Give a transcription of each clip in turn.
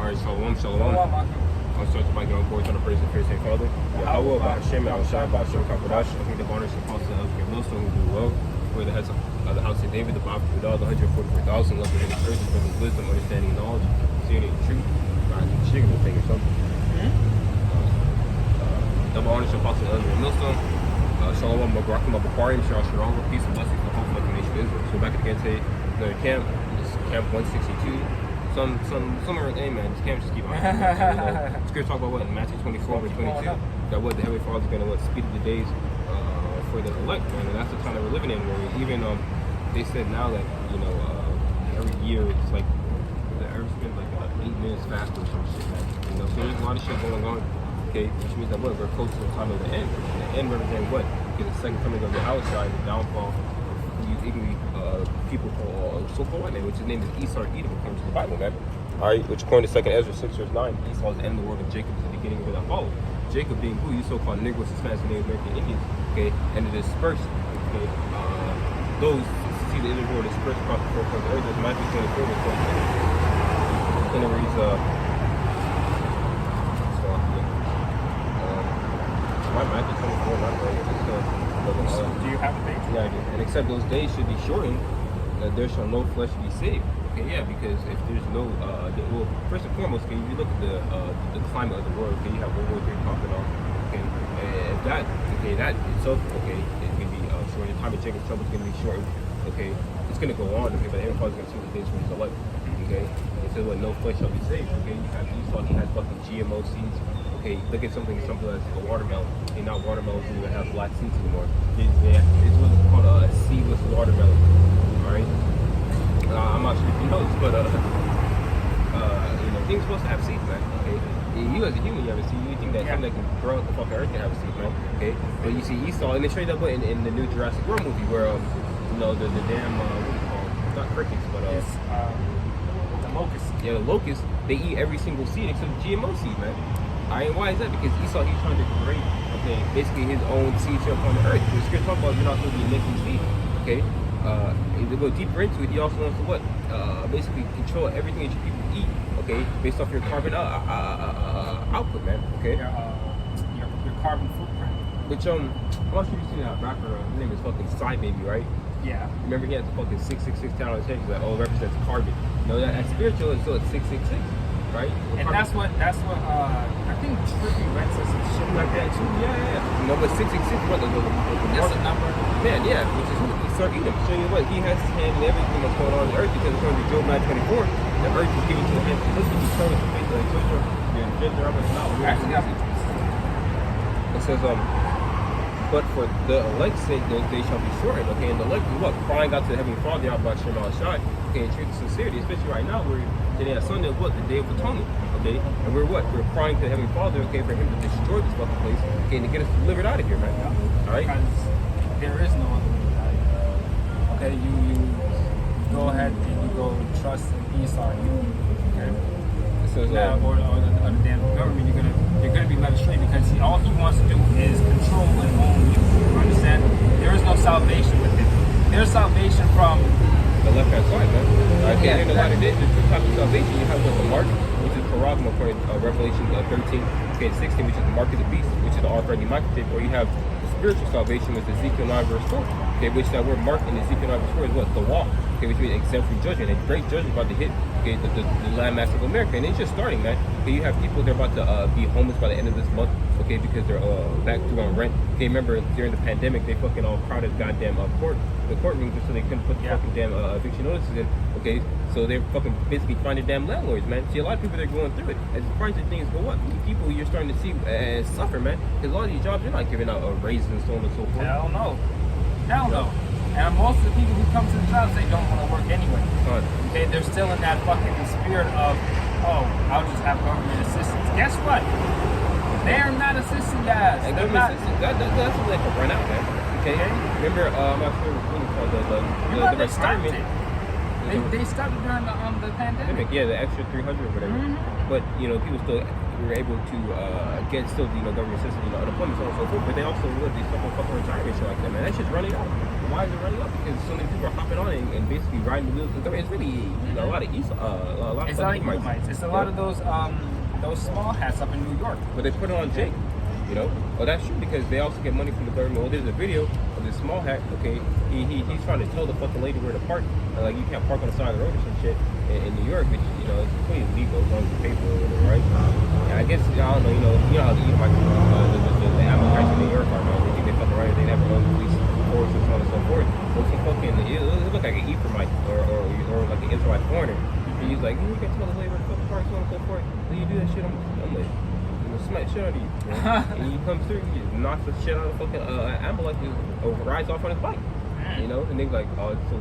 Alright, shalom. I'm starting by going forward on the praise and praise Saint Father. YAHAWAH, BAHASHAM, BAHASHAM, QADASH. I think the honor should also help your millstone who do well. For the heads of the house of David, the Bible with all the 144,000 left in the earth for his wisdom, understanding, knowledge, seeing the truth. Right, chicken thing or something. Double honor should also help your millstone. Shalom, Mabrakim, Aquarium, Shalom, peace and blessings to the whole fucking nation of Israel. So back again today, another camp. This is camp 162. Somewhere in man, this camp just keep on. It's going to talk about what in Matthew 24 verse 22. That what the Heavenly Father is going to speed the days for the elect, man, and that's the time that we're living in. Where even they said now that every year it's like the Earth's been like 8 minutes faster or some shit, man. So there's a lot of shit going on. Okay, which means that what we're close to the time of the end. The end represents what? Because the second coming of YAHAWASHI, the downfall. People call so-called name, which his name is Esau or Edom, according to the Bible, man. Alright, which according to 2nd Ezra 6 verse 9, Esau is the end of the word of Jacob is the beginning of it all. Jacob being who? You so-called Negroes, Hispanics, and Native American Indians, okay, and it dispersed, okay, those see the Israel were dispersed across the four corners of the earth. There's Matthew 24 verse 20. And it reads, Matthew 24, not right. Do you have a date? Yeah, I do. And except those days should be shortened, there shall no flesh be saved. Okay, yeah, because if there's no, well, first and foremost, okay, if you look at the climate of the world, okay, you have World War III popping off, okay, and if that, okay, that itself, okay, it's going to be shortened. The time of Jacob's trouble is going to be shortened, okay, it's going to go on, okay, but the Heavenly Father is going to see the days when he's alive, okay, it says what, no flesh shall be saved, okay, you have Esau, he has fucking GMO seeds. Okay, look at something that's a watermelon. Okay, not watermelons don't even have black seeds anymore. It's what's called a seedless watermelon. Alright? I'm not sure if you know this, but things supposed to have seeds, man. Okay? You as a human, you have a seed. You think that something that can grow up the fucking earth can have a seed, man. Okay? But you see Esau, and they showed that in the new Jurassic World movie where the damn what do you call them? Not crickets, but the locusts. Yeah, the locusts, they eat every single seed except GMO seed, man. Alright, why is that? Because Esau, he's trying to create, okay, basically his own seeds here upon the earth. We're going to talk about you're not supposed to be making seed, okay? To go deeper into it, he also wants to what? Basically control everything that you people eat, okay? Based off your carbon output, man, okay? Your carbon footprint. Which, I'm not sure you've seen that rapper, his name is fucking Psy Baby, right? Yeah. Remember he has the fucking 666 talent on his head, he's like, oh, it represents carbon. No, that's spiritual, so it's 666. Right? And that's what I think Trippy Red says some shit like that too. Yeah. No, but 666, what the that's a number. Man, yeah, which is who start eating. Show you what, he has his hand in everything that's going on the earth because according to Job 9:24, the earth is given to the hand. This is determined to face like children, your gender up and out. Actually, it says, but for the elect's sake, those days shall be shortened. Okay, and the elect is what? Crying out to the Heavenly Father, YAHAWASHI, okay, in truth and sincerity, especially right now, where today on Sunday is what? The Day of Atonement, okay? And we're what? We're crying to the Heavenly Father, okay, for him to destroy this fucking place, okay, and to get us delivered out of here, man. Yeah. Alright? Because there is no other way out of here. Okay, you go ahead and you go trust in Esau, okay? So, or the damn government, you're gonna be led astray because all he wants to do is control and own you. You understand? There is no salvation with him. There's salvation from the left-hand side, man. Okay, in a lot of days, there's two types of salvation. You have what the mark, which is paragma, according to Revelation 13, okay, 16, which is the mark of the beast, which is the R-friendly microchip, or you have the spiritual salvation, which is Ezekiel 9 verse 4. Okay, which that word mark in Ezekiel 9 verse 4 is what? The law. Okay, which means exempt from judgment. And great judgment about to hit, okay, the landmass of America. And it's just starting, man. Okay, you have people, they're about to be homeless by the end of this month, okay, because they're back due on rent. Okay, remember during the pandemic, they fucking all crowded goddamn the courtroom just so they couldn't put the fucking damn eviction notices in. Okay, so they're fucking basically finding damn landlords, man. See, a lot of people, they're going through it. As the price of things go up, people you're starting to see suffer, man. Because a lot of these jobs, they're not giving out raises and so on and so forth. Hell no. Hell no. And most of the people who come to the jobs, they don't want to work anyway. Okay, they're still in that fucking spirit of, oh, I'll just have government assistance. Guess what? They're not assisting guys. And government assistance, that's like a run out, man. Okay? Remember, I'm not sure what it's called, the retirement. They stopped it during the pandemic. Yeah, the extra 300 or whatever. But, people still, we were able to get still, government assistance, unemployment, so on and so forth. But they also would these fucking retirement shit like that, man. That shit's running out. Why is it running up? Because so many people are hopping on and basically riding the wheels of the government. It's really a lot of a lot of Edomites. It's a lot of those small hats up in New York. But they put it on Jake. Well, that's true because they also get money from the government. Well, there's a video of this small hat. Okay, he's trying to tell the fucking lady where to park. Like you can't park on the side of the road or some shit in New York, which it's completely illegal as long as you pay for it, right? And I guess I don't know. You know how the Amalekites in New York are, man. They think they fucking right. They never own police force and so on and so forth. Well, some fucking it looked like an Ephraimite or like an Israelite foreigner. And he's like, you can tell the lady where to fucking park, so on and so forth. When you do that shit, I'm like. Smack shit out of you, and he comes through, he just knocks the shit out of fucking Amalek, rides off on his bike, and they're like, oh, so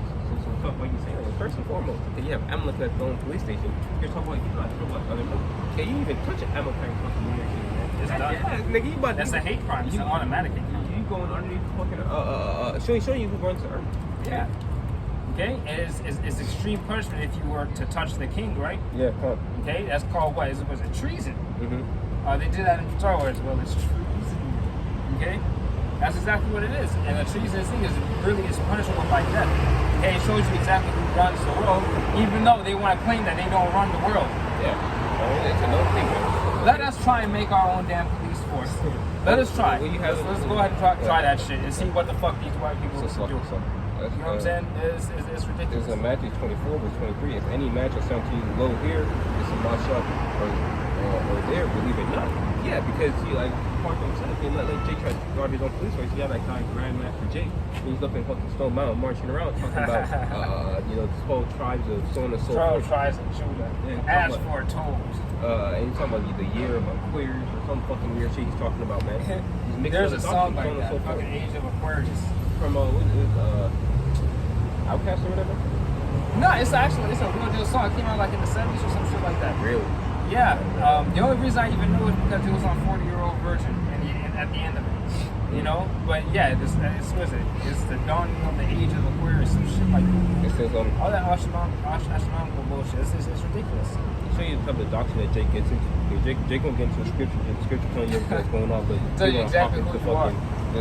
fuck, what you saying? Well, first and foremost, okay, you have Amalek at the own police station. You're talking about okay, you even touch an Amalek fucking New York City, man. It's done. That's a hate crime. It's an automatic hate crime. You going underneath fucking showing you who runs the earth. Yeah. Okay, and it's extreme punishment if you were to touch the king, right? Yeah. Okay, that's called what? Was it treason? Mm-hmm. They did that in Star Wars. Well, it's treason. Okay, that's exactly what it is. And the treason thing is punishable by death. Okay, it shows you exactly who runs the world, even though they want to claim that they don't run the world. Yeah, it's another thing, man. Let us try and make our own damn police force. Let us try. Let's go ahead and try that shit and see what the fuck these white people do. You know what I'm saying? It's ridiculous. There's a Matthew 24 verse 23. If any match will sound to you low here, it's a match up or there, believe it not. Yeah, because he Park himself and let Jake try to guard his own police force. You got that guy Grandmaster Jake. He's up in fucking Stone Mountain marching around talking about the 12 tribes of so on and so forth. 12 tribes of Judah. As foretold. And he's talking about the year of Aquarius or some fucking weird shit he's talking about, man. He's mixing There's a song like that, fucking Age of Aquarius. From Outcast or whatever? No, it's a real deal song. It came out like in the 70s or some shit like that. Really? Yeah. The only reason I even knew it because it was on 40-Year-Old Virgin at the end of it. But yeah, it's the dawning of the age of Aquarius, some shit like that. It says all that astronomical bullshit. It's ridiculous. I'll show you the type of doctrine that Jake gets into. Jake won't get into the scripture telling you everything that's going on, but tell you exactly who you are. The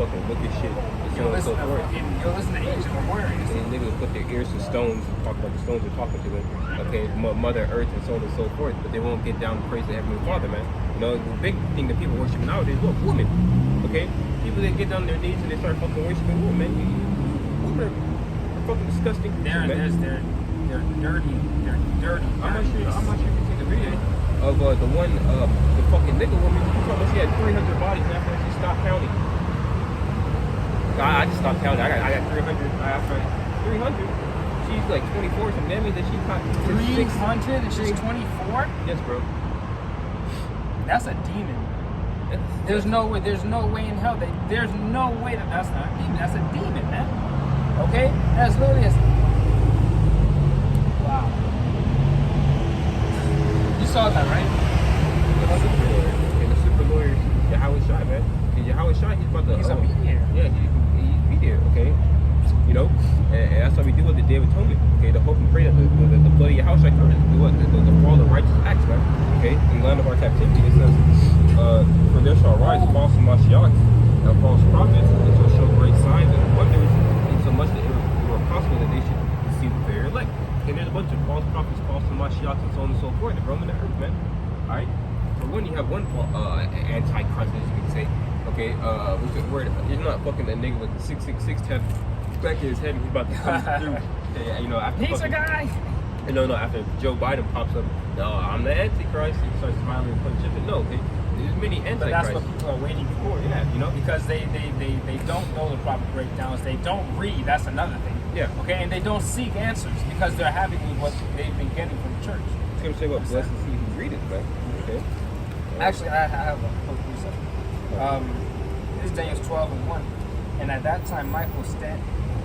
fucking wicked shit. You'll listen to Age of Aquarius. And niggas put their ears to stones and talk about the stones are talking to them. Okay, Mother Earth and so on and so forth. But they won't get down to praise the Heavenly Father, man. The big thing that people worshiping nowadays, look, women. Okay? People that get down on their knees and they start fucking worshiping women, man. Women are fucking disgusting. They're dirty. They're dirty. I'm not sure if you see the video of the fucking nigga woman. She had 300 bodies and after she stopped counting. I just stopped counting. I got 300. After 300, she's like 24. So that means that she caught 300 and she's 24. Yes, bro. That's a demon. There's no way in hell there's no way that's not a demon. That's a demon, man. Okay, that's literally wow. You saw that, right? And the super lawyer, YAHAWASHI, man. And YAHAWASHI, he's a mediator. Yeah, he's mediator, okay? And that's how we deal with the Day of Atonement, okay? The hope and pray that the blood of Yahushua covers the fall of righteous acts, man, okay? In the land of our captivity, it says, for there shall rise false Mashiachs and false prophets, and shall show great signs and wonders, insomuch that it were possible that they should deceive the very elect. And there's a bunch of false prophets, false Mashiachs, and so on and so forth, that roaming the earth, man. Alright? For one, you have one antichrist, as you can say, okay? Where he's not fucking that nigga with the 666 tab back in his head and he's about to come through. After he's a guy. After Joe Biden pops up, no, I'm the Antichrist. He starts smiling and putting shit. No, okay, there's many Antichrists. But that's what people are waiting for. Yeah, because they don't know the proper breakdowns. They don't read. That's another thing. Yeah. Okay, and they don't seek answers because they're happy with what they've been getting from the church. It's gonna say what blessed is he who readeth, man. Okay. Actually, I have a quick reset. This is Daniel 12:1, and at that time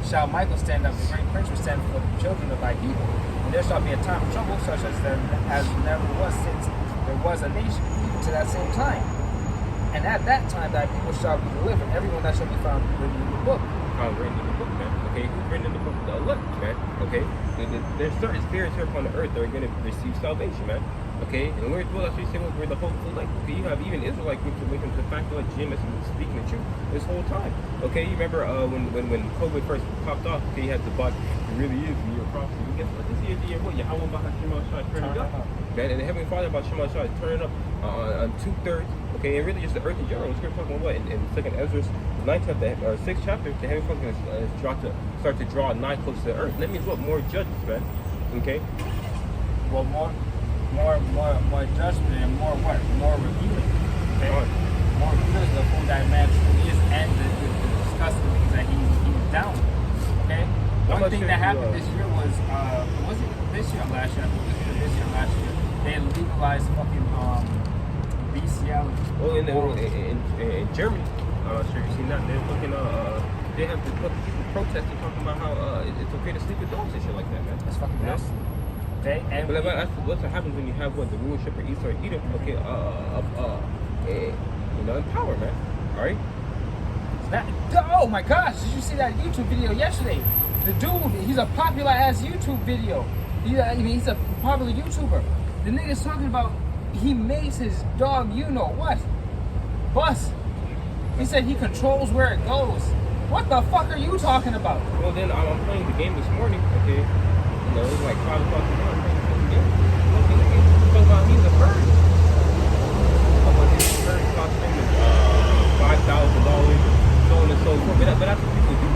shall Michael stand up, the great prince will stand for the children of thy people. And there shall be a time of trouble such as never was since there was a nation, even to that same time. And at that time thy people shall be delivered, everyone that shall be found written in the book. Written in the book, man. Okay, who's written in the book? The elect, man. Okay, there's certain spirits here upon the earth that are going to receive salvation, man. Okay, and we're the whole like you have even Israelite groups that make them de facto like Jim is speaking the truth this whole time. Okay, you remember when COVID first popped off, okay, you had the bug, it really is in your prophecy. But guess what? This year the year what? YAHAWAH BAHASHAM turning up. Okay, and the Heavenly Father about Shema Shah is turning up on 2/3. Okay, and really just the earth in general. We're talking about what in second Ezra 9th chapter or 6th chapter, the Heavenly Father is start to draw nigh close to the earth. And that means what? More judgments, man. Okay. Well, more judgment and more what? More revealing. Okay? More revealing of who that man truly is and the disgusting things that he's down with. Okay? One thing that happened this year was it this year or last year? I think it was this year or last year. They legalized fucking bestiality. Well, in Germany, sure you've seen that. They're fucking they have people protesting, talking about how it's okay to sleep with dogs and shit like that, man. That's fucking nasty. Okay, and but that's what happens when you have what the rulership of Esau or Edom, okay, in power, man. All right. Oh my gosh! Did you see that YouTube video yesterday? The dude, he's a popular ass YouTube video. He's a popular YouTuber. The nigga's talking about he makes his dog, you know what? Bus. He said he controls where it goes. What the fuck are you talking about? Well, then I'm playing the game this morning, okay? You know, it was like 5 o'clock in the morning. Talking about he's a bird. His bird cost him $5,000, so on and so forth. But that's what people do, you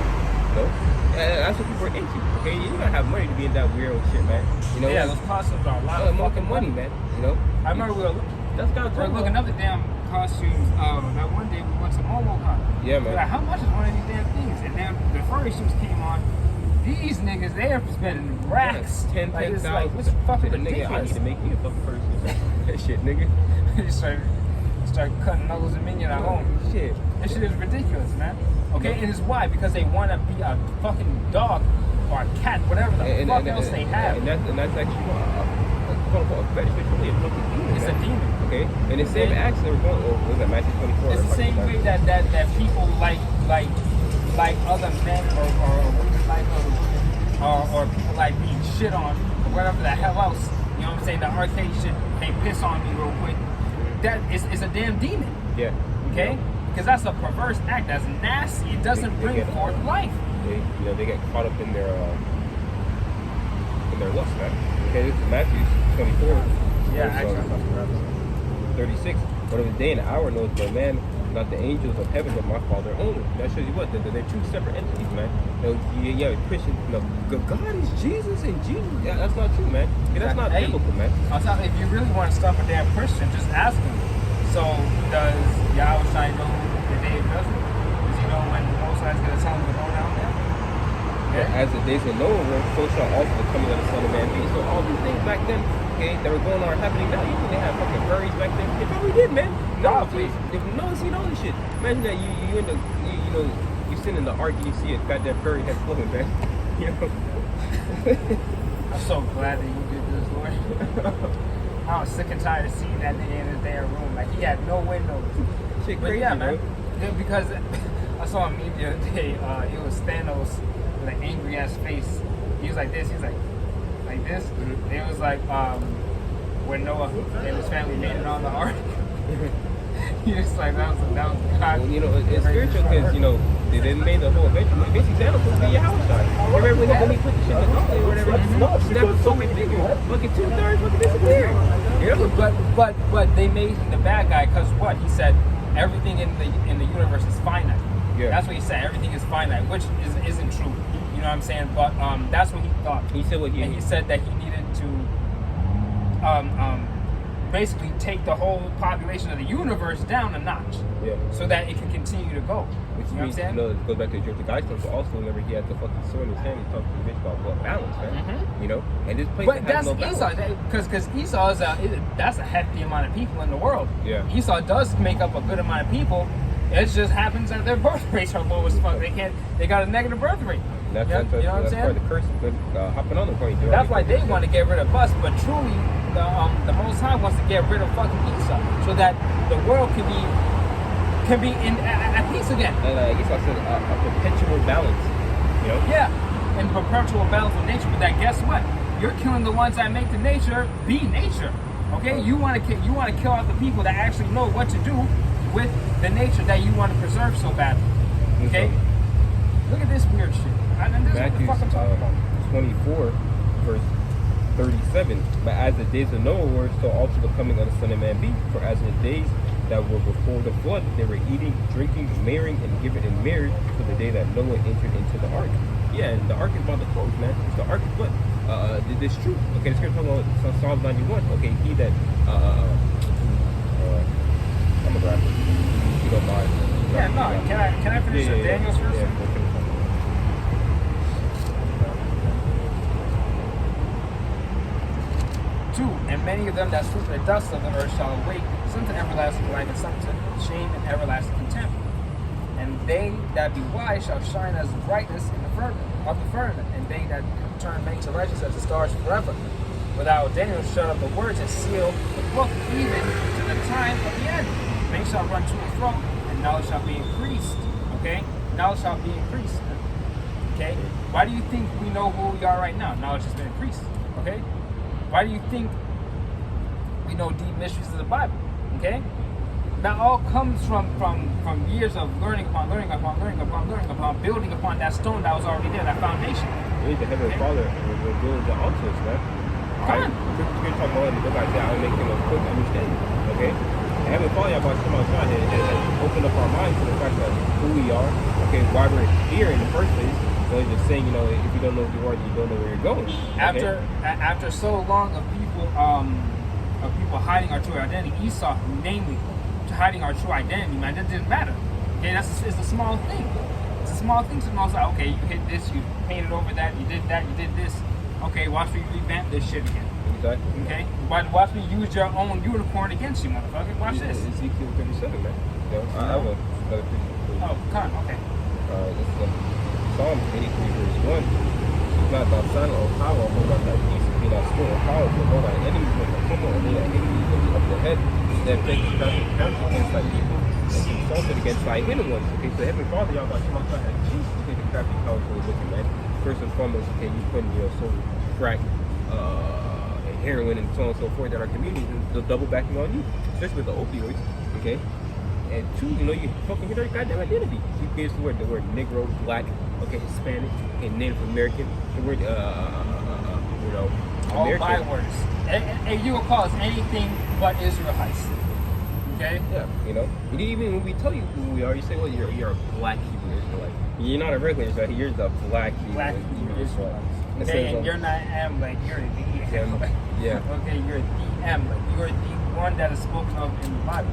know? That's what people are into, okay? You gotta have money to be in that weird shit, man. You know? Yeah, those costumes are a lot of fucking money, man. You know? I remember we were looking up the damn costumes. That one day we went to MomoCon. Yeah, man. Like, how much is one of these damn things? And then the furry suits came on. These niggas, they are spending racks. Yeah, 10,000. Like, what's fucking ridiculous? Nigga, I need to make me a fucking furry suit. That shit, nigga. You start cutting knuckles and minion at home. Shit. This shit is ridiculous, man. Okay, and it's why? Because they want to be a fucking dog or a cat, whatever the fuck else they have. And that's actually a fetish. It's really a fucking demon. It's a demon. Okay, and the same acts they were going. Was that Matthew 24? It's the same way that people like other men or women like other women or people like being shit on or whatever the hell else. You know what I'm saying? The arcade shit. Hey, piss on me real quick. That is a damn demon. Yeah. Okay. Because that's a perverse act. That's nasty. It doesn't bring forth life. They get caught up in their lust, man. Okay, this is Matthew 24. Yeah, actually, 36. But of the day and the hour knows no man, not the angels of heaven, but my Father only. That shows you what? They're two separate entities, man. Yeah, Christian. God is Jesus and Jesus. Yeah, that's not true, man. Yeah, that's not biblical, man. I'll tell you, if you really want to stuff a damn Christian, just ask him. So, does YAHAWASHI know the day of judgment? Does he know when the Most High is going to tell him to go down there? Okay. Yeah, as the days of Noah were, so shall also the coming of the Son of Man be. So all these things back then, okay, that were going on are happening now. You think they had fucking furries back then? They probably did, man. No, please. If no one's seen all this shit. Imagine that you sit in the ark and you see a goddamn furry head floating, man. You know? I'm so glad that you did this, Lord. I was sick and tired of seeing that nigga in his damn room. Like, he had no windows. Shit crazy, but yeah, man. Yeah, because I saw a meme the other day. It was Thanos with an angry ass face. He was like this. He was like this. Mm-hmm. It was like when Noah and his family made it on the ark. He was like, that was God. Well, you know, it's spiritual because, you know, they made the whole adventure. Basically, Thanos was the YAHAWASHI. Remember when he put the shit in the gauntlet or whatever? Snapped so many fingers. Look at 2/3, look at disappear. But they made him the bad guy because what? He said everything in the universe is finite. Yeah. That's what he said. Everything is finite, which isn't true. You know what I'm saying? But that's what he thought. He said what he said that he needed to basically take the whole population of the universe down a notch. Yeah. So that it can continue to go. Which means, you know, it goes back to the guy stuff, but also whenever he had the fucking sword in his hand, he talked to the bitch about what balance, man. Mm-hmm. You know? And this place has no balance. But that's Esau, because Esau that's a hefty amount of people in the world. Yeah. Esau does make up a good amount of people. It just happens that their birth rates are low as fuck. They got a negative birth rate. That's part of the curse of hopping on the point. That's why they want to get rid of us, but truly, the Most High wants to get rid of fucking Esau, so that the world can be at peace again. And Esau said a perpetual balance. You know? Yeah, and perpetual balance with nature. But that, guess what? You're killing the ones that make the nature be nature. Okay, you want to kill out the people that actually know what to do with the nature that you want to preserve so badly. Okay, look at this weird shit. And this is what the fuck I'm talking about. 24, verse 37. But as the days of Noah were, so also the coming of the Son of Man be. For as in the days that were before the flood, they were eating, drinking, marrying, and giving in marriage for the day that Noah entered into the ark. Yeah, and the ark is about to close, man. It's the ark is what? This is true. Okay, the scripture talking about Psalms 91. Okay, he that I'm gonna grab it. If you don't mind. Yeah, no. Can I finish Daniel's verse? Yeah, we'll finish. 2, and many of them that sleep in the dust of the earth shall awake, some to everlasting life, and some to shame and everlasting contempt. And they that be wise shall shine as brightness in the firmament, and they that turn many to righteousness as the stars forever. Without Daniel shut up the words and seal the book, even to the time of the end. Many shall run to and fro, and knowledge shall be increased. Okay? Knowledge shall be increased. Okay? Why do you think we know who we are right now? Knowledge has been increased. Okay? Why do you think we know deep mysteries of the Bible? Okay? That all comes from years of learning upon building upon that stone that was already there, that foundation. We need the Heavenly Father will build the altars, man. Alright? We're talking about the book like that. I will make him a quick understanding. Okay? The Heavenly Father, has opened up our minds to the fact that who we are, okay, why we're here in the first place. So he's just saying, you know, if you don't know who you are, you don't know where you're going. Okay? After so long of people hiding our true identity, Esau, namely, hiding our true identity, man, that didn't matter. Okay, it's a small thing. It's a small thing to know. Like, okay, you hit this, you painted over that, you did this. Okay, watch me revamp this shit again. Exactly. Okay, watch me use your own unicorn against you, motherfucker. Watch this. Ezekiel 37, man. You know, I have another picture. Oh, come on, okay. This is Psalm 83, verse 1. It's not thy son or power, hold on thy peace, be not slow or powerful, hold thy enemies with the humble, and they that hate thee of the head, that take the counsel against thy people, and consulted against thy hidden ones. Okay, so Heavenly Father, y'all got some kind of Jesus to take the crafty counsel of the wicked man. First and foremost, okay, you putting your soul crack, and heroin and so on and so forth that our communities is double backing on you, especially with the opioids, okay? And 2, you know, you fucking hit our goddamn identity. You gave us the word Negro, Black, okay, Hispanic, okay, Native American, the word, you know, all American. bywords. And you will call us anything but Israelites. Okay? Yeah, you know. And even when we tell you who we are, you say, well, you're a Black Hebrew Israelite. You're not a regular Israelite, you're the Black Hebrew Israelite. Okay, and you're not Amalek, you're the Amalek. Yeah. Okay, you're the Amalek. You're the one that is spoken of in the Bible.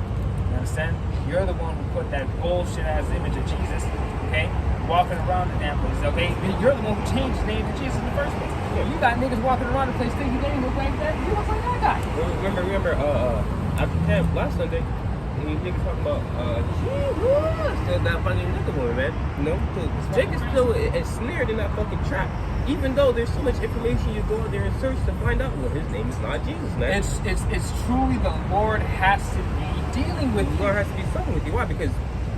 You understand? You're the one who put that bullshit ass image of Jesus, okay, walking around the damn place, okay? You're the one who changed the name to Jesus in the first place. Yeah. You got niggas walking around the place thinking they look like that. You look like that guy. Remember, after camp last Sunday, these niggas talking about, still that fucking nigga woman, man. You know, Jake is still ensnared in that fucking trap. Even though there's so much information, you go out there and search to find out, well, his name is not Jesus, man. It's truly the Lord has to be dealing with you. The Lord has to be something with you. Why? Because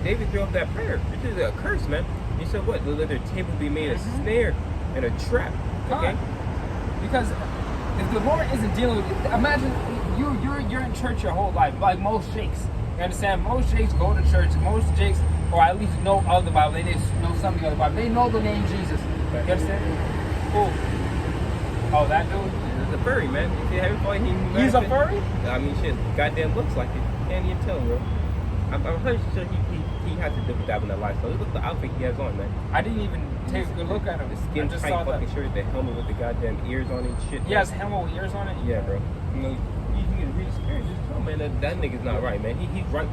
David threw up that prayer. This is a curse, man. He said what? Let their table be made a snare and a trap. Okay? Because if the Lord isn't dealing with you, imagine you're in church your whole life, like most sheikhs. You understand? Most sheikhs go to church. Most sheikhs, or at least know of the Bible. They know something of the Bible. They know the name Jesus. You understand? Who? Oh, that dude? He's a furry, man. If you haven't followed him, he's a furry? I mean, shit, goddamn looks like it. Can't even tell, bro. I'm 100% sure he has to dibble dabble in that lifestyle. Look at the outfit he has on, man. I didn't even take a good look at him. The skin tight fucking shirt, the helmet with the goddamn ears on it and shit. He has helmet with ears on it? Yeah, bro. You know, you can read experience. Just tell, man, that nigga's not right, man. He's right.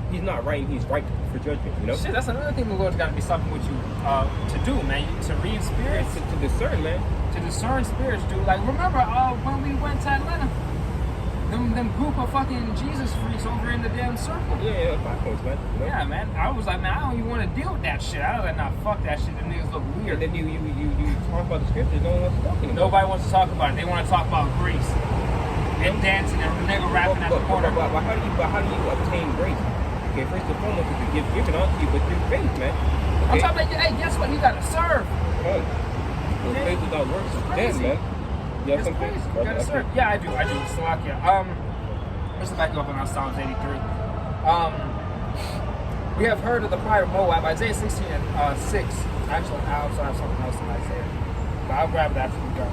He's not right, and he's right for judgment, you know? Shit, that's another thing the Lord's got to be something with you to do, man. To read spirits. To discern, man. To discern spirits, dude. Like, remember when we went to Atlanta? Them group of fucking Jesus freaks over in the damn circle. Yeah, 5 points, man. You know? Yeah, man. I was like, man, I don't even want to deal with that shit. I was like, nah, fuck that shit. Them niggas look weird. And then you talk about the scriptures, no one wants to talk anymore. Nobody wants to talk about it. They want to talk about grace. And dancing and nigga rapping at the corner. But how do you obtain grace? Okay, first and foremost, it's a gift given unto you, but through faith, man. Okay? I'm talking about, hey, guess what? You gotta serve. Well, faith without works is dead, man. You have some faith. You gotta serve. Yeah, I do. Salakia. Let's back up on our Psalms 83. We have heard of the pride of Moab, Isaiah 16 and 6. Actually, I also have something else in Isaiah, but I'll grab that after we go.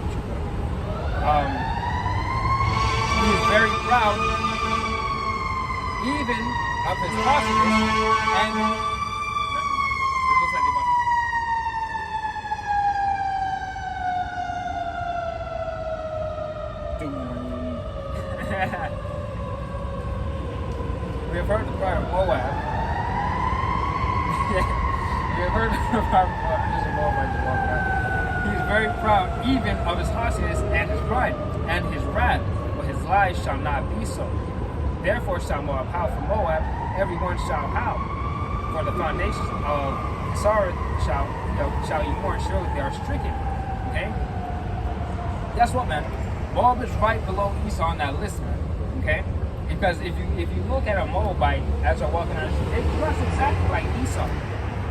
He is very proud, even of his haughtiness, and it looks like they We have heard the cry of Moab. We have heard the cry of Moab. He is very proud, even of his haughtiness and his pride, and his wrath, but his lies shall not be so. Therefore shall Moab howl for Moab, everyone shall howl. For the foundations of Sarah shall ye mourn, surely they are stricken. Okay? Guess what, man? Moab is right below Esau on that list, man. Okay? Because if you look at a Moabite as you're walking on the street, they dress exactly like Esau.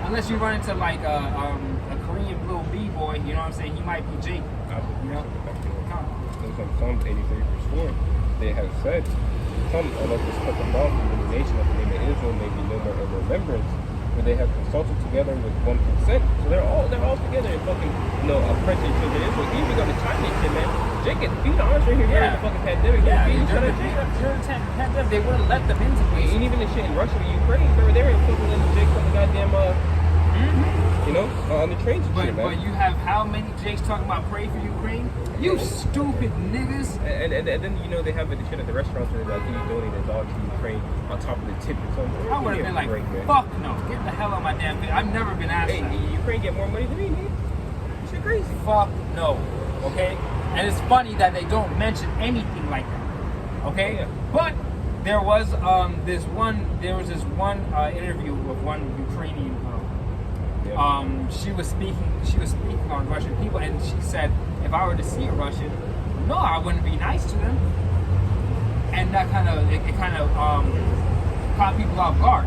Unless you run into like a Korean little B-boy, you know what I'm saying? He might be Jake. You know? From Psalms 83 verse 4, they have said, "Come, and let us cut them off from the nation of the name of Israel may be no more in remembrance." Where they have consulted together with one consent. So they're all together in fucking oppressing children of Israel. Even go to China and shit, man. Jake gets beat on right here during the fucking pandemic. Yeah, during the pandemic, they wouldn't let them into places. And even the shit in Russia and Ukraine, they were fucking letting Jake from the goddamn on the trains and shit, man. But you have how many Jakes talking about pray for Ukraine? You stupid niggas. And then they have the shit at the restaurants where they're like, "Can you donate a dog to Ukraine on top of the tip or something?" I would have been like, "Fuck no, get the hell out of my damn face." I've never been asked that. Ukraine get more money than me, man. This shit crazy. Fuck no. Okay? And it's funny that they don't mention anything like that. Okay? Yeah. But there was this one interview with one Ukrainian girl. Yeah. She was speaking on Russian people, and she said, if I were to see a Russian, no, I wouldn't be nice to them. And that kind of caught people off guard,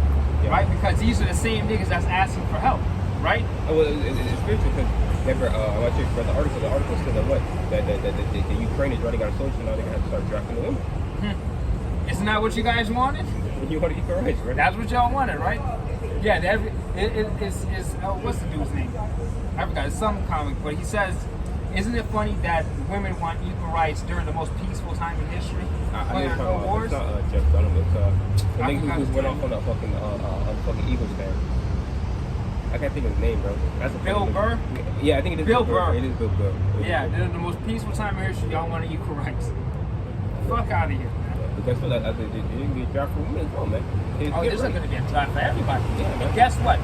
right? Because these are the same niggas that's asking for help, right? Well, it's spiritual because remember, I'm not sure if you read the article. The article said that the Ukraine is running out of soldiers, now they're gonna have to start drafting the women. Isn't that what you guys wanted? You want to equal rights, right? That's what y'all wanted, right? Yeah, it's what's the dude's name? I forgot. It's some comic, but he says, isn't it funny that women want equal rights during the most peaceful time in history? When there are no wars? It's not Jeff Dunham. It's the nigga who's went off on the fucking Eagles fan. I can't think of his name, bro. That's a Bill Burr? Yeah, I think it is Bill Burr. It is Bill Burr. Yeah, during the most peaceful time in history, y'all want equal rights. Fuck out of here, man. But guess what? They didn't get drafted for women as well, man. This is going to get drafted for everybody. Yeah, man. And guess what?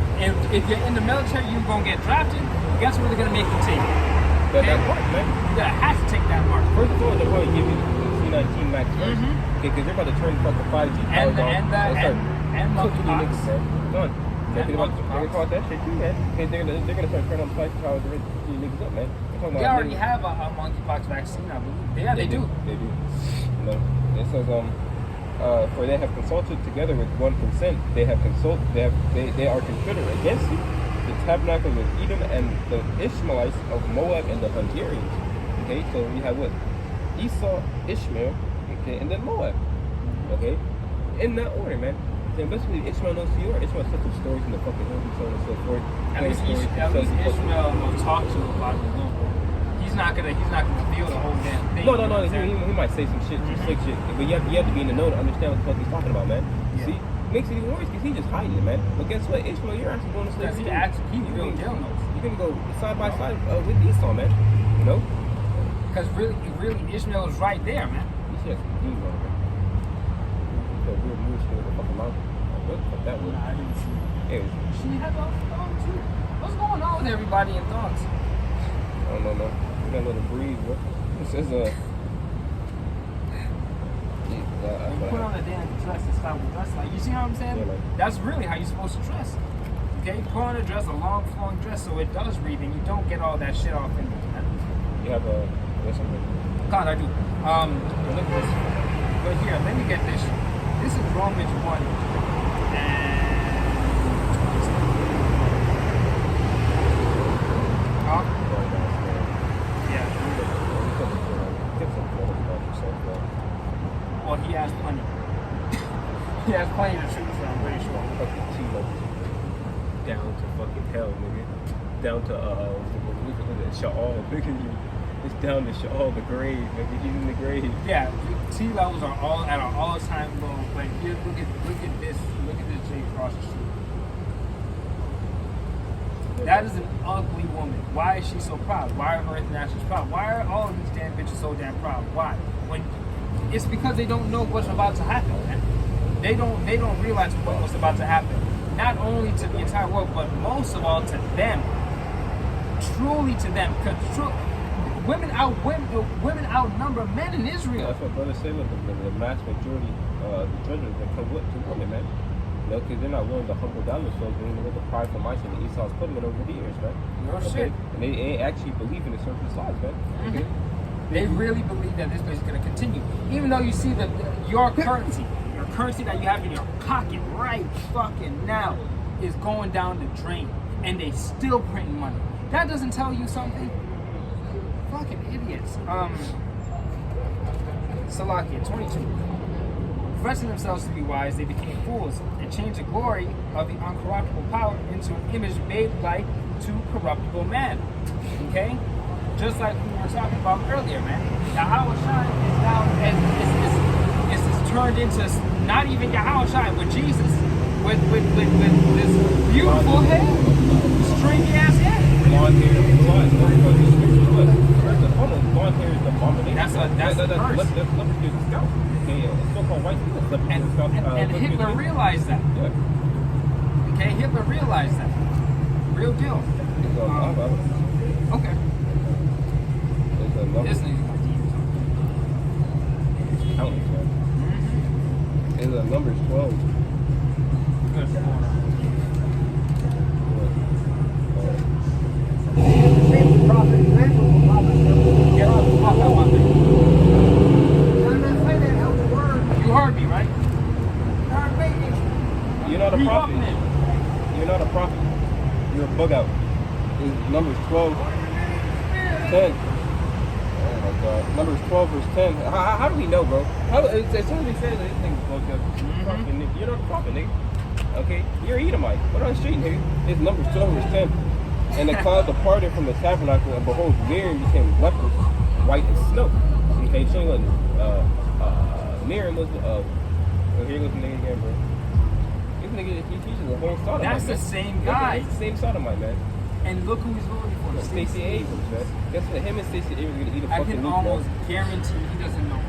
If you're in the military, you're going to get drafted. Guess what they're going to make you take? That mark, man. You're going to have to take that mark. First of all, they're going to give you the C-19 Max first. Okay, because they're about to turn fucking 5G powers on. And monkeypox. Go on. They're about that shit too, man. Because they're gonna start turning on 5G powers and these niggas up, man. They already have a monkeypox vaccine, I believe. Yeah, they do. They do. No. It says for they have consulted together with one consent. They have consulted. They are considered against you, the tabernacles of Edom and the Ishmaelites of Moab and the Hungarians. Okay, so we have what? Esau, Ishmael, okay, and then Moab. Okay, in that order, man. Then basically Ishmael knows who you are. Ishmael said some stories in the fucking hood and so on and so forth. At least Ishmael will talk to you about it a little bit. He's not gonna feel the whole damn thing. No. He might say some shit, some slick shit. But you have to be in the know to understand what the fuck he's talking about, man. Yeah. See? Makes it even worse because he's just hiding it, man. But guess what? Ishmael, you're actually going to sleep. He's really jail notes. You're gonna go side by side with Esau, man. You know? Because really, Ishmael is right there, man. He's just man. So weird mood shit with the fucking mouth. What the fuck that was? Nah, I didn't see it. Hey, she had thongs too. What's going on with everybody in thongs? I don't know, man. We gotta let it breathe, bro. This is put on a damn dress and stop dressing. Like, you see what I'm saying? Yeah, like, that's really how you're supposed to dress. Okay? Put on a dress, a long, flowing dress, so it does breathe and you don't get all that shit off in there. You have something? God, I do. Look at this. But here, let me get this. This is Romans 1. Yeah. Well, he has plenty. He has plenty of truth, so I'm pretty sure. Fucking Chilo. Down to fucking hell, nigga. Down to look at Sha'al, nigga. It's down to Sha'al, the grave, nigga. He's in the grave. Yeah, T levels are all at an all-time low. But here, look at this Jake across the street. That is an ugly woman. Why is she so proud? Why are her internationals proud? Why are all of these damn bitches so damn proud? Why? When it's because they don't know what's about to happen, man. They don't realize what's about to happen. Not only to the entire world, but most of all to them. Truly to them. Because women outnumber men in Israel. That's what brothers say. Look, the mass majority, the treasures that come with to women, man. You know, because they're not willing to humble down themselves and with the pride for mindset that Esau's putting in over the years, man. No okay? shit. And they actually believe in a certain size, man. Okay? They really believe that this place is going to continue. Even though you see that your currency that you have in your pocket right fucking now is going down the drain. And they still print money. That doesn't tell you something? Fucking idiots. Salakia, 22. Professing themselves to be wise, they became fools and changed the glory of the uncorruptible power into an image made like to corruptible man. Okay? Just like we were talking about earlier, man. YAHAWASHI is now it's turned into not even YAHAWASHI, but Jesus with this beautiful hair, stringy ass hair. Blonde hair, blonde hair is the abomination. That's let's do the scout. Okay, so-called white people. And Hitler realized that. Yeah. Okay, Hitler realized that. Real deal. Okay. This nigga got demons on. It's a Numbers 12. Good for Get off the fuck out my face. You heard me, right? You're not a prophet. You're not a prophet. You're a bug out. It's Numbers 12, 10. Oh my God. Numbers 12, verse 10. How do we know, bro? As soon as they said that this thing's bugged up, you're not a prophet, nigga. Okay? You're an Edomite. What on the street, nigga? It's Numbers 12, verse 10. And the cloud departed from the tabernacle, and behold, Miriam became leprous, white as snow. Okay, so Miriam was, here goes the nigga again, bro. This nigga, he teaches a whole sodomite. That's the same guy. It's the same sodomite, man. And look who he's voting for. Stacey Abrams, man. Guess what? Him and Stacey Abrams are gonna eat a I fucking can meatball. almost guarantee he doesn't know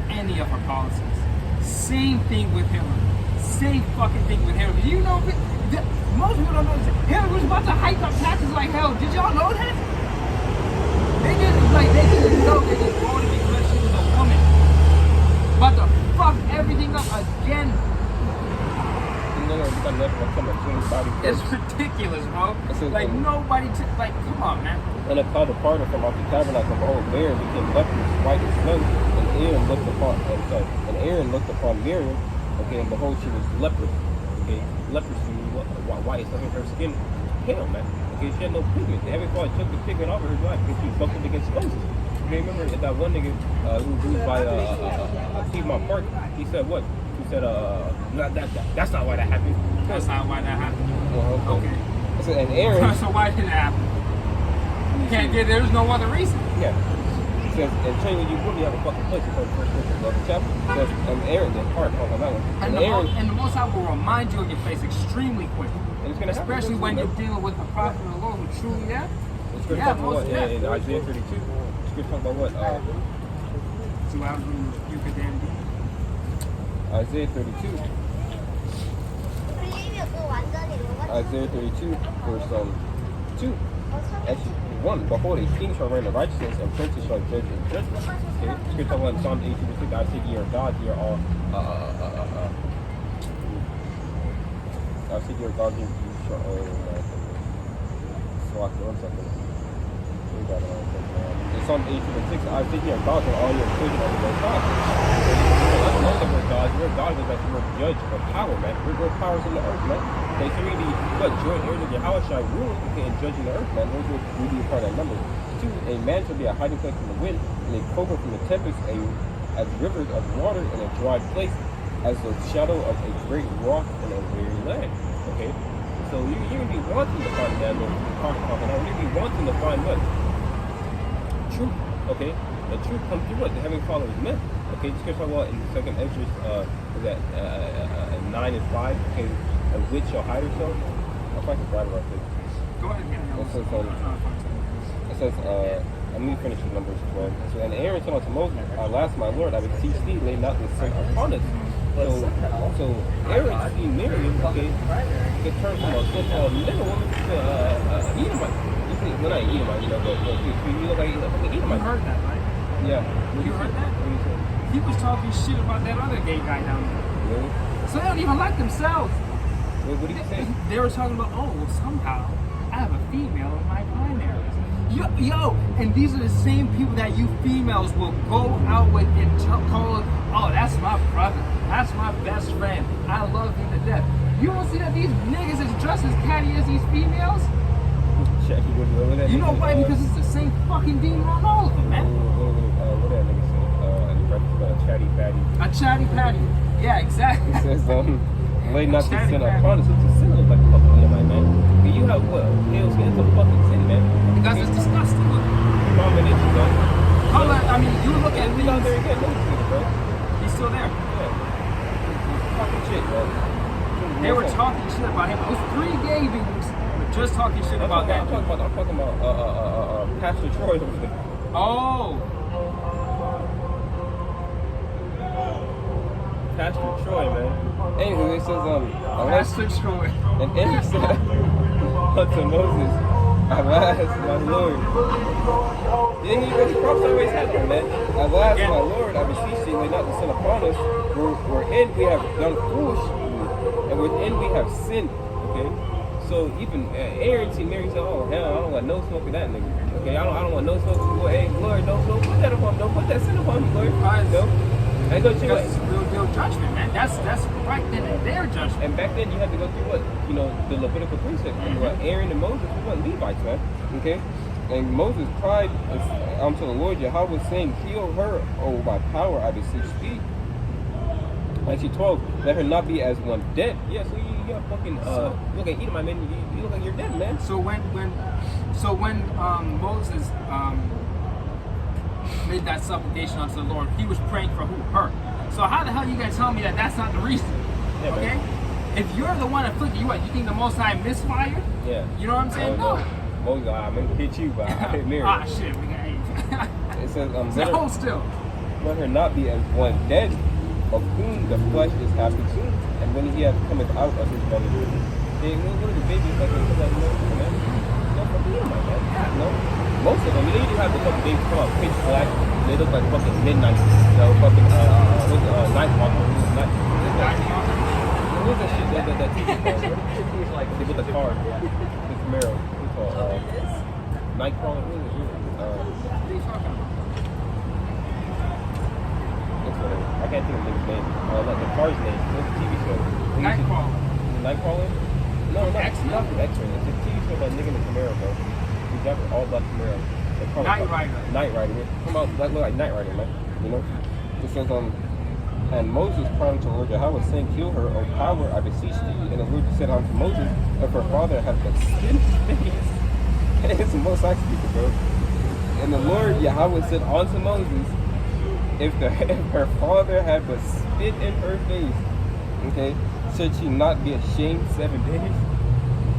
any of her policies. Same thing with Hillary. Same fucking thing with Hillary. Do you know? Most people don't know this. Hillary was about to hike up taxes like hell. Did y'all know that? They didn't know. They just voted because she was a woman. About to fuck everything up again. It's ridiculous, bro. Like nobody, come on, man. And a cloud departed from off the tabernacle, and behold, Miriam became leprous, white as snow. And Aaron looked upon Miriam, okay, and behold, she was leprous. Okay, leprosy, white is her skin pale, man. Okay, she had no pigment. The Heavenly Father took the pigment off of her life because she bucked up against Moses. Okay, remember that one nigga who was bruised by Piedmont Park? He said what? He said, that's not why that happened. That's not why that happened. Well, okay. So, and Aaron. So why did it happen? You can't get. There's no other reason. Yeah. He says, and show you when you really have a fucking place. It's on the first verse of the chapter. It says, and Aaron, the heart on that one. And the Most High will remind you of your place extremely quick. And it's gonna especially when you're dealing with the prophet of the Lord who truly there. It's going to talk about what? In Isaiah 32. It's going to talk about what? So I was going to rebuke a damn demon. Isaiah 32. Isaiah 32, verse 2. Actually, 1. Behold, a king shall reign in righteousness, and princes shall judge in judgment. Okay? It's going to talk about Psalm 18, verse 6. I say, ye are gods, ye are all. I say, ye are gods, ye shall all. One second. We got it. In Psalm 18, verse 6. I say, ye are gods, and all your children are the Most High. That's not that we're gods. We're gods that we're judge of power, man. We're powers in the earth, man. Okay, so we need what? Joint heirs of YAHAWASHI rule and judging the earth, man. Those will be a part of that number. 2, a man shall be a hiding place from the wind, and a cobra from the tempest, as rivers of water in a dry place. as the shadow of a great rock in a weary land. Okay? So you're going to be wanting to find that little you're going to be wanting to find what? Truth. Okay? The truth comes through what? The Heavenly Father is meant. Okay? Just talk about in the second Exodus, is that 9 and 5, okay, a witch shall hide herself. I'll find the Bible right there. Go ahead again. It says, let me finish with numbers 12. So, and Aaron said unto Moses, alas, my Lord, I beseech thee, lay not this sin upon us. So Aaron see Miriam, okay, it turns from a so-called little woman to Edomite. Well, not Edomite, you know, but you look like Edomite. You heard that, right? Yeah. You heard that? He was talking shit about that other gay guy down there. Really? So they don't even like themselves. Wait, what did he say? They were talking about, oh, well, somehow I have a female in my primaries. Yo, and these are the same people that you females will go out with and call, oh, that's my brother, that's my best friend, I love him to death. You don't see that these niggas is just as catty as these females? You know why? Because it's the same fucking demon on all of them, man. What that nigga say? Chatty patty. A chatty patty. Yeah, exactly. It says, lay not the sin upon us. It's a sin look like a fucking Edomite, man. And you have what? Hell, it's a fucking sin, man. Because it's disgusting. Combination, man. I mean, you look at me out there again, look at this, bro. He's still there. Yeah. Fucking shit, bro. They were talking shit about him. It was 3 gay dudes just talking shit about that. I'm talking about Pastor Troy over there. Oh. Pastor Troy, man. Anyway, it says, Pastor Troy. And Aaron said unto Moses, alas, my Lord. Then he prophesied what he's happening, man. Alas, my Lord, I beseech thee, lay not the sin upon us, wherein we have done foolishly, and within we have sinned. Okay? So even Aaron seen Mary said, oh hell, I don't want no smoke of that nigga. Okay, I don't want no smoke. Boy, hey, Lord, don't put that upon me. Don't put that sin upon me, Lord. No. And go check it's real judgment, man. That's right then and their judgment. And back then you had to go through what? You know, the Levitical priesthood. Aaron and Moses were what? Levites, man. Okay? And Moses cried unto the Lord Yahawah, saying, heal her, oh by power, I beseech thee. Actually 12, let her not be as one dead. Yeah, so you got fucking look at Edomite, man, you look like you're dead, man. So when Moses made that supplication unto the Lord, he was praying for who? Her. So how the hell you gonna tell me that that's not the reason? Yeah, okay? Man. If you're the one afflicted, you think the Most High misfired? Yeah. You know what I'm saying? No. Moses, I'm gonna hit you, but I hit Mary. Ah, shit, we got it says, hold still. Let her not be as one dead, of whom the flesh is half consumed, and when he hath cometh out of his belly. They what are the babies like they like no, man? No fucking Edomite, man. Yeah, no. Most of them, they usually have the fucking babies come out pitch black. They look like fucking midnight. You know, fucking night walker. What's that shit? That TV called? Like they put the car. The Camaro. What's it called? Nightcrawler. What is it? What are you talking about? I can't think of the name. Like the car's name. What's the TV show? Nightcrawler. Nightcrawler? No, not X-Men. It's a TV show about nigga in the Camaro, bro. He's got an all black Camaro. Knight Rider. Knight Rider. Come out, look like Knight Rider, man. You know? It says, and Moses cried unto the Lord Yahawah, saying, heal her, O power, I beseech thee. And the Lord said unto Moses, if her father had but spit in his face. It's the most I speak, bro. And the Lord Yahawah said unto Moses, if her father had but spit in her face, okay, should she not be ashamed 7 days?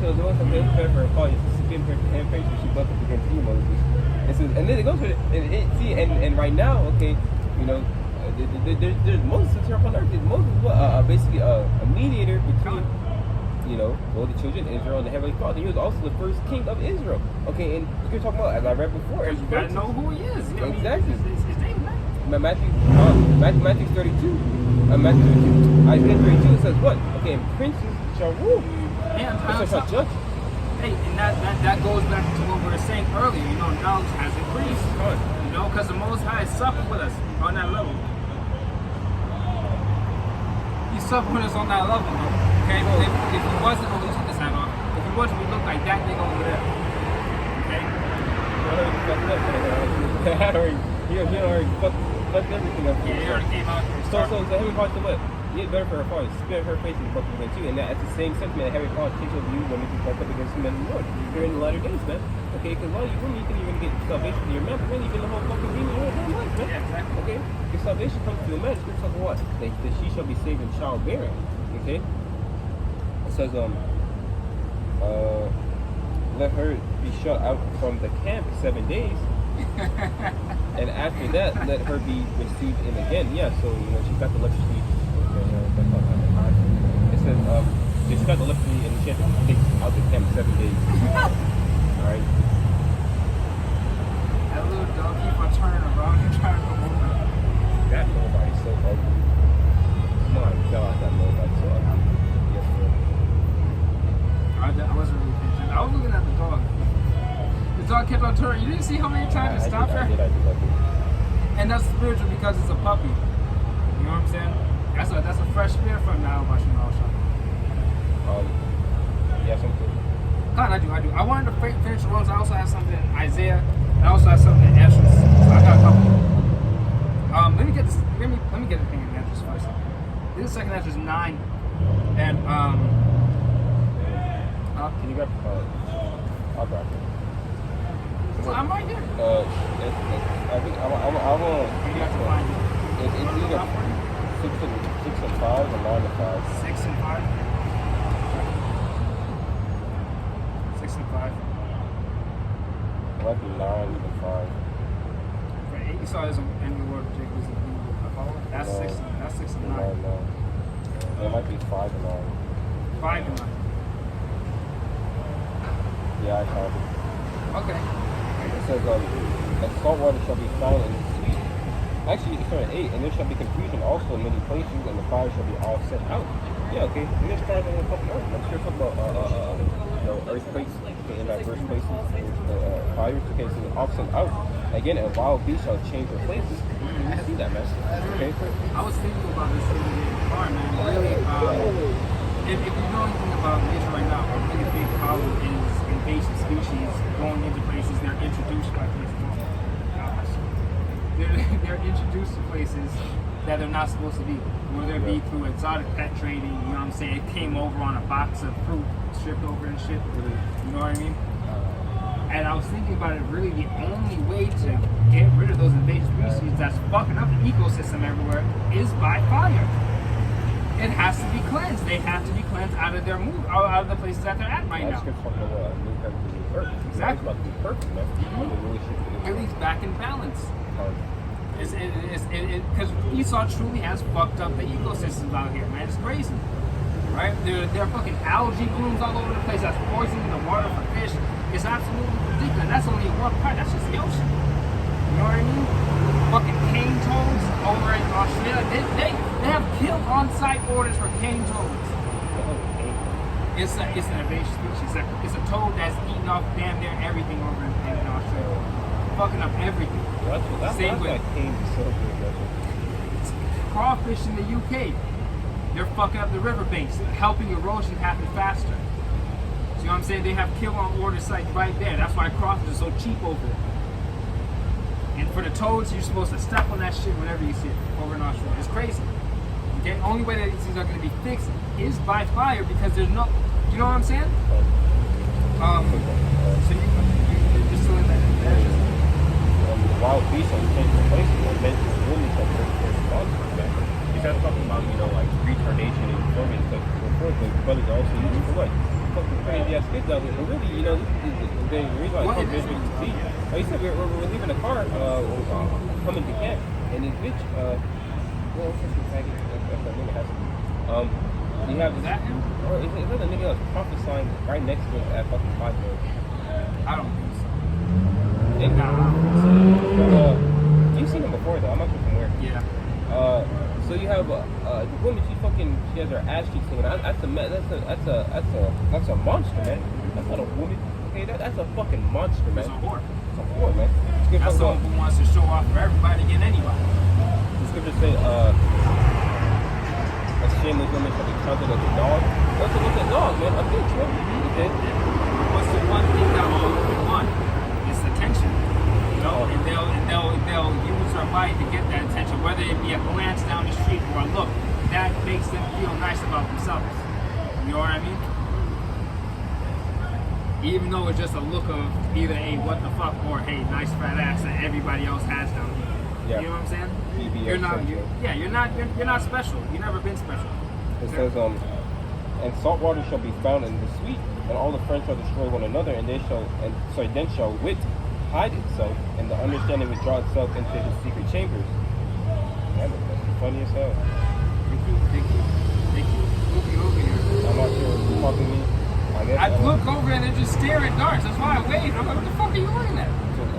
So the one time they for her father spit in her face when she bucked up against you, Moses. It says, and then it goes with it. And right now, okay, you know, there's Moses here upon earth. Moses was basically a mediator between, you know, both the children of Israel and the Heavenly Father. He was also the first king of Israel. Okay, and you're talking about, as I read before, you gotta know who he is. Exactly. His name, man. Matthew 32. Isaiah 32 it says what? Okay, and princes shall rule. Yeah, shall judge. Hey, and that goes back to what we were saying earlier. You know, knowledge has increased. You know, because the Most High suffered with us on that level. He suffered with us on that level, though. Okay, if he wasn't, oh, took his hat off. If he wasn't, we look like that nigga over there. Okay. He already fucked everything up. Yeah, he already came out. So the Heavenly Father said what? Yeah, better for her father. Spit her face in the book of too. And that's the same sentiment that Harry Potter takes over you women to fuck up against the men of the Lord. You're in the latter days, man. Okay, because a lot of you women, you think you're going to get salvation to your man, but really you've been the whole fucking demon your whole life, man. Yeah, exactly. Okay? Your salvation comes to a man. It's going to talk about what? That she shall be saved in childbearing. Okay? It says, let her be shut out from the camp 7 days. And after that, let her be received in again. Yeah, so, you know, she's got the leprosy. It says, she's got the leprosy and she has to take out the camp 7 days. Alright? That little dog keep on turning around and trying to come over. That nobody's so ugly. My God, that nobody's so ugly. Yes, sir. I wasn't really paying attention. I was looking at the dog. The dog kept on turning. You didn't see how many times it stopped her? I did. And that's spiritual because it's a puppy. You know what I'm saying? That's a fresh spirit from now, YAHAWASHI. Yeah, something. God, I do. I wanted to finish the runs. I also have something in Isaiah, and I also have something in Ezra. So I got a couple. Let me get this. Let me get the thing in Ezra first. This is second Ezra 9, and Can you grab? I'll grab it. well, I'm right here. I think I will. You have to find it. It's either 6 and 5 or 9 and 5. 6 and 5. 6 and 5. It might be 9 even 5. For 8, you saw this in the Lord of Jacob is a follower. That's No. 6. That's 6 and 9. No. It might be 5 and 9. 5 and 9. Yeah, I found it. Okay. It says, and salt water shall be found in the sea. Actually, it's on 8, and there shall be confusion also in many places, and the fire shall be all set out. Yeah, okay. And there's fires on the fucking earth. I'm sure talking about earthquakes in diverse places, fires. Okay, so it's all set out. Again, and wild beasts shall change their places. You see that, man. Okay. I was thinking about this the other day in the car, man. Really, if you know anything about nature right now, a really big problem is invasive species going into places they're introduced by places. They're introduced to places that they're not supposed to be. Whether it be through exotic pet trading, you know what I'm saying? It came over on a box of fruit, shipped over and shit. You know what I mean? And I was thinking about it, really the only way to get rid of those invasive species that's fucking up the ecosystem everywhere is by fire. It has to be cleansed. They have to be cleansed out of their out of the places that they're at right now. Exactly. Everything's back in balance. Because Esau truly has fucked up the ecosystems out here, man. It's crazy, right? There are fucking algae blooms all over the place. That's poisoning the water for fish. It's absolutely ridiculous. That's only one part. That's just the ocean. You know what I mean? Fucking cane toads over in Australia. They have killed on-site orders for cane toads. It's an invasive species. It's a toad that's eating off damn near everything over in Australia. Fucking up everything. Same with crawfish in the UK. They're fucking up the riverbanks, helping erosion happen faster. See what I'm saying? They have kill on order sites right there. That's why crawfish are so cheap over there. And for the toads, you're supposed to step on that shit whenever you see it over in Australia. It's crazy. Okay, the only way that these things are going to be fixed is by fire because there's no, you know what I'm saying? So you're still in that. Wild beasts on the place and meant to really like you guys talking about, you know, like retardation and forming, but brothers are also using for what? Fucking crazy ass kids out here. But really, you know, this is the reason why I told Benjamin to see. Like you said, we're leaving the car, coming to camp, and this bitch, well, what's this faggot? That's that nigga has to you have that him? Or is it a nigga that's prophesying right next to us at fucking 5 minutes? I don't think so. You've seen him before though. I'm not sure from where. Yeah. So you have the woman. She has her ass cheeks hanging out. That's a monster, man. That's not a woman. Okay, that's a fucking monster, man. It's a whore. It's a whore, man. That's someone who wants to show off for everybody and anybody. The scripture say, a shameless woman shall be counted as a dog. What's a dog, man? A bitch, man. Okay. What's the one thing that all women want? It's attention. You know, and they'll use their body to get that attention, whether it be a glance down the street or a look. that makes them feel nice about themselves. You know what I mean? Even though it's just a look of either, hey, what the fuck, or hey, nice fat ass that everybody else has down here. Yeah. You know what I'm saying? You're Not special. You've never been special. It says, and salt water shall be found in the sweet, and all the friends shall destroy one another, and then shall wit hide itself, and the understanding withdraw itself into his secret chambers. Man, that's funny as hell. They keep moving over here. I'm not sure if you're talking to me. I look over and they just stare at darts. That's why I wave. I'm like, what the fuck are you looking at?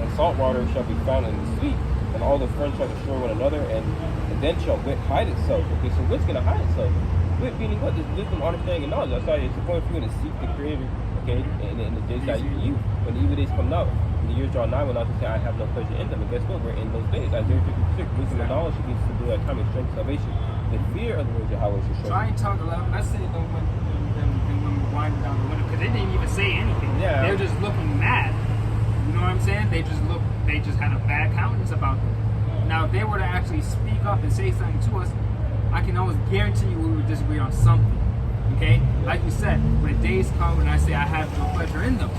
And salt water shall be found in the sweet, and all the friends shall destroy one another, and then shall wit hide itself. Okay, so wit's gonna hide itself? Wit meaning what? This wisdom, understanding, and knowledge. That's why it's important for you to seek the Creator. Okay, in the days that you, when the evil days come out, when the years draw nigh, when I say I have no pleasure in them. And guess what? We're in those days. Isaiah 56, wisdom and knowledge should be to do that time and strength, salvation. The fear of the Lord Yahawah should show. Try and talk a lot. Let's say when we're winding down the window, because they didn't even say anything. Yeah. They're just looking mad. You know what I'm saying? They just had a bad countenance about them. Now, if they were to actually speak up and say something to us, I can always guarantee you we would disagree on something. Okay? Like you said, when the days come and I say I have no pleasure in them.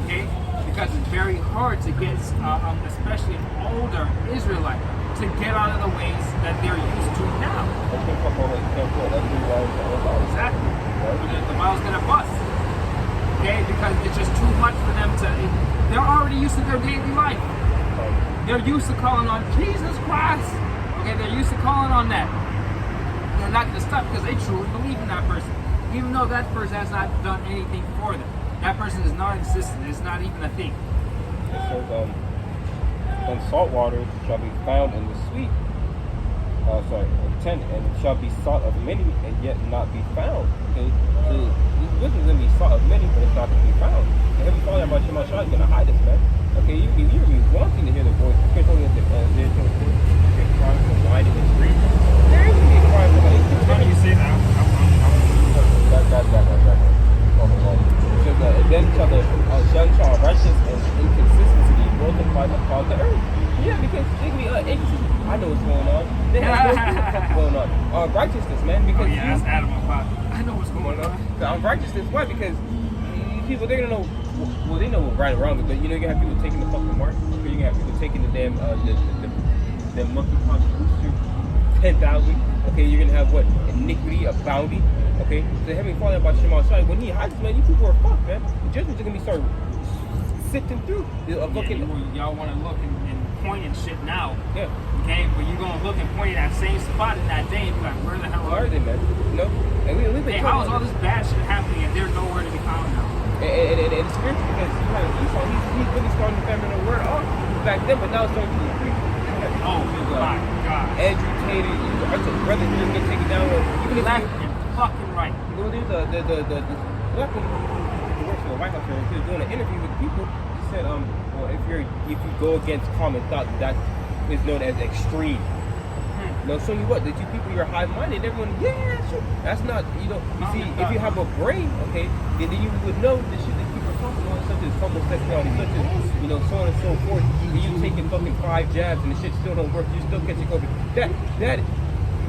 Okay? Because it's very hard to get, especially an older Israelite, to get out of the ways that they're used to now. Exactly. The mile's gonna bust. Okay? Because it's just too much for them to, they're already used to their daily life. They're used to calling on Jesus Christ. Okay? They're used to calling on that. They're not gonna stop because they truly believe in that person. Even though that person has not done anything for them. That person is non-existent. It's not even a thing. It says, and salt water shall be found in the sweet, 10, and shall be sought of many, and yet not be found. Okay? So, this wisdom is going to be sought of many, but it's not going to be found. And Heavenly Father, about Shema Shah is going to hide us, man. Okay, you're going to be wanting to hear the voice. You can't only there's no crying for wine in the street. There is going to be a cry for like, How do you say that? Then shall the shall righteous and inconsistency be multiplied upon the earth. Yeah, because they can be inconsistent. I know what's going on. They have what's going on. Righteousness, man. Because that's Adam about. I know what's going on. Righteousness, why? Because people, they're gonna know. Well, they know what's right and wrong, but you know, you're gonna have people taking the fucking mark. You're gonna have people taking the damn the monkeypox booster 10,000. Okay, you're gonna have what? Iniquity abounding. Okay, so Heavenly Father about Shema Shai, when he hides, man, you people are fucked, man. The judgment's gonna be start sifting through. Y'all want to look and point and shit now. Yeah. Okay, but you're gonna look and point at that same spot in that day and be like, where the hell are they, man? You know? And we've been how is all this bad shit happening and they're nowhere to be found now? And it's spiritual because you have Esau, he's really starting to famine the word off back then, but now it's starting to increase. Oh my God. Andrew Tate, our brother, you're gonna take it down. Even if fucking right. You know, the black woman who works for the White House, he was doing an interview with people. He said, well, if you go against common thought, that is known as extreme. No, so you what? That you people, you're high-minded. Everyone, yeah, sure. That's not, you know. You see, if you have a brain, okay, then you would know the shit that people are talking about, such as homosexuality, such as, you know, so on and so forth. And you taking fucking 5 jabs and the shit still don't work. You still catching COVID.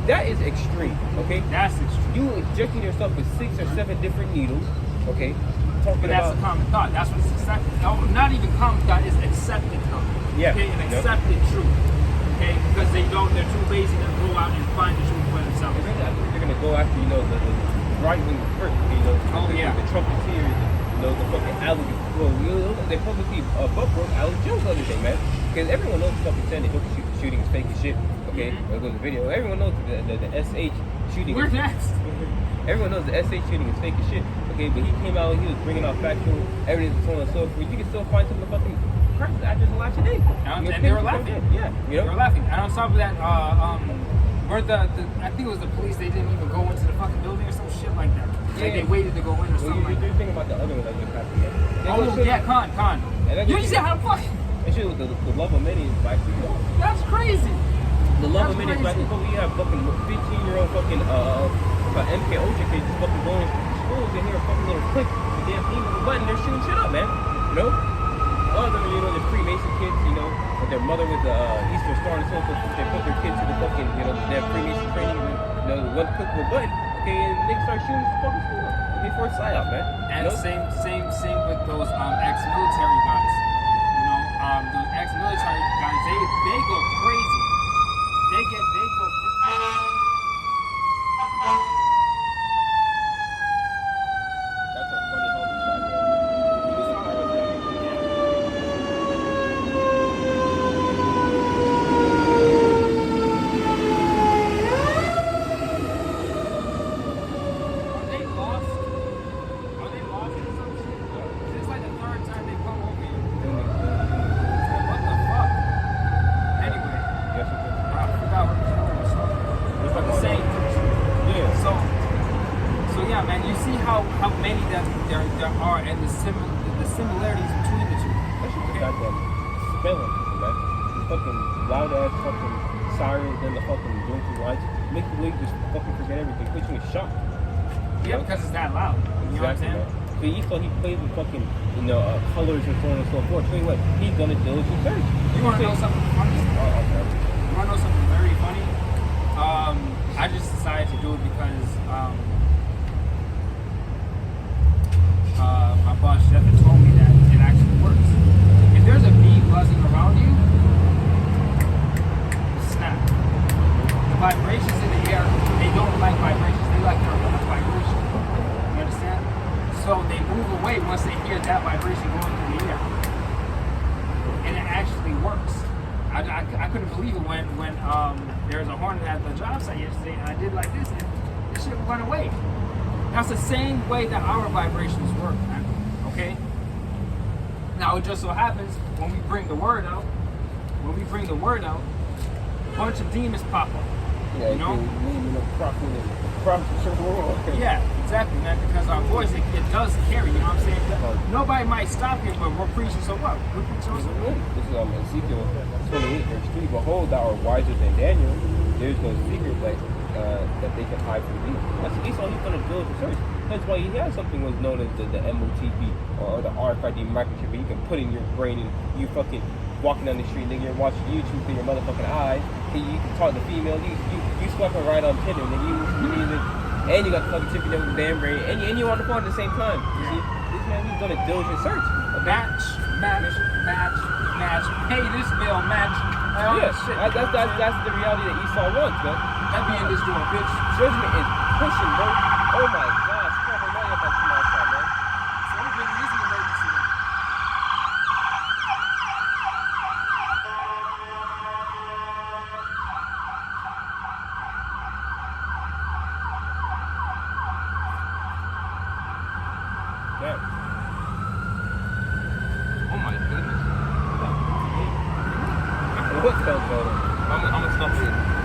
That is extreme, okay? That's extreme. You injecting yourself with 6 or 7 different needles, okay? But that's a common thought. That's what's accepted. No, not even common thought, it's accepted thought. Yeah. Okay, an accepted truth. Okay, because they're too lazy to go out and find the truth for themselves. They're gonna go after, you know, the right wing first, you know, the Trumpeteers, you know, the fucking Alex. Well, you know, they publicly broke Alex Jones the other day, man. Because everyone knows the fucking saying they shooting is fake as shit. Okay, there goes the video. Everyone knows the SH shooting. We're next. Everyone knows the SH shooting is fake as shit. Okay, but he came out and he was bringing out factual evidence and so on and so forth. You can still find some of the fucking crimes after the last day. And they were laughing. Yeah, you know? They were laughing. And on top of that, where I think it was the police, they didn't even go into the fucking building or some shit like that. Like they waited to go in or something like that. You're thinking about the other one that just happened, yeah? Oh, yeah, Con. You see how fucking... That shit was the love of many is black people. That's crazy. The love of many is black people. You have fucking 15-year-old fucking MK Ultra kids just fucking going to schools and hear a fucking little click. The damn thing with the button, they're shooting shit up, man. You know? All of them, you know, the Freemason kids, you know, their mother was the Eastern Star and so forth. They put their kids to the fucking, you know, they have Freemason training, you know, one click of a button, okay, and they start shooting the fucking school up. Okay, for a psyop, man. And you know? same with those ex-military guys. You know, those ex-military guys, they go crazy. They go. That's a funny homicide, bro. You just highlight that. Are they lost? Are they lost or some shit? This is like the third time they come over here. What the fuck? Anyway, Yes, it is. I forgot what the fuck was talking It's about. like The same. Yeah. So yeah, man, you see how many that there are and the similarities between the two. That shit just goddamn spelling, man. The fucking loud ass fucking sirens and the fucking blinking lights make the league just fucking forget everything. Put you in shock. Yeah, because it's that loud. You know what I'm Exactly, saying? man. See, Esau, he plays with fucking, you know, colors and so on and so forth. Tell you what, he's gonna diligent search. You want to know something funny? Okay. You want to know something very funny? I just decided to do it because my boss Jeff had told me that it actually works. If there's a bee buzzing around you, snap. The vibrations in the air, they don't like vibrations. They like their own vibration. You understand? So they move away once they hear that vibration going through the air. And it actually works. I couldn't believe it when there was a hornet at the job site yesterday and I did like this and this shit went away. That's the same way that our vibrations work, man. Okay? Now it just so happens when we bring the word out, a bunch of demons pop up. Yeah, you know? Okay. Yeah, exactly, man. Because our voice, it does carry. You know what I'm saying? Nobody might stop here, but we're preaching so what? We're preaching so what? This is Ezekiel 28, verse 3. Behold, thou art wiser than Daniel. There's no secret that they can hide from thee. That's Esau. He's going to build research. That's why he has something was known as the MOTP or the RFID microchip. You can put in your brain and you fucking walking down the street, nigga, you're watching YouTube through your motherfucking eyes. You can talk to females. You swiping right on Tinder, and and you got the fucking chip in with the damn brain, and you're on the phone at the same time. You see, this man, he's gonna diligent search. Match. Pay this bill, match. Yeah, that's the reality that Esau wants, man. That be in this door, bitch. Judgment is pushing, bro. Oh my gosh, come on, about tomorrow, man. So we've been using emergency. Yeah. Oh my goodness. What felt better? I'm gonna stop it.